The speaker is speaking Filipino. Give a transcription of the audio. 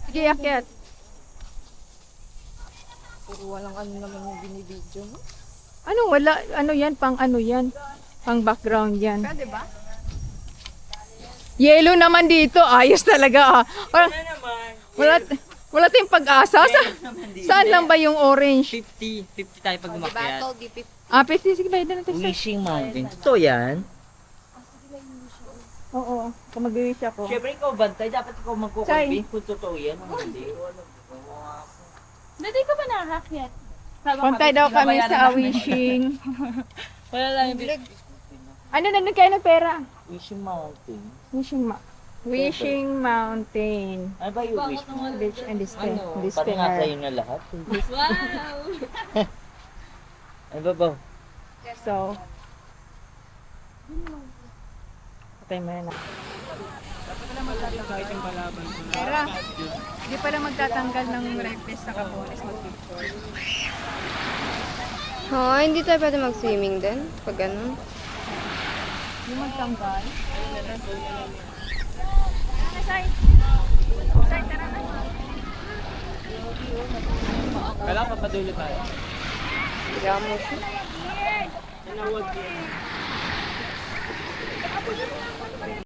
Sige, akyat. Pero walang ano naman yung binibidyo mo. Ano, wala, ano yan, pang ano yan? Pang background yan. Pwede ba? Yellow naman dito, ayos talaga ah. Wala, wala tayong pag-asa. Saan lang ba yung orange? 50 tayo pag umakyat. Battle di 50. Ah, 50, sige ba, natin sa... Wishing Mountain. Ito yan. Oo, kung mag-wish ako. Siyempre ikaw bantay, dapat ikaw magkukulbi. Kung totoo yan, hindi. Dati ka ba nakakyat? Puntay daw kami sa wishing. Wala lang yung Ano na kayo ng pera? Wishing Mountain. Wishing Mountain. Ano ba yung wish mo? Beach and Ano? this Parang nga sa'yo na lahat. Wow! Ano ba ba? So, patay mo na. Pera, di pala magtatanggal ng repes sa kapones mag-picture. Oh, hindi tayo pwede mag-swimming din? Pag ganun? Yung magtanggal. Kailangan papadulo tayo. Higa mo siya. Tinawag yun.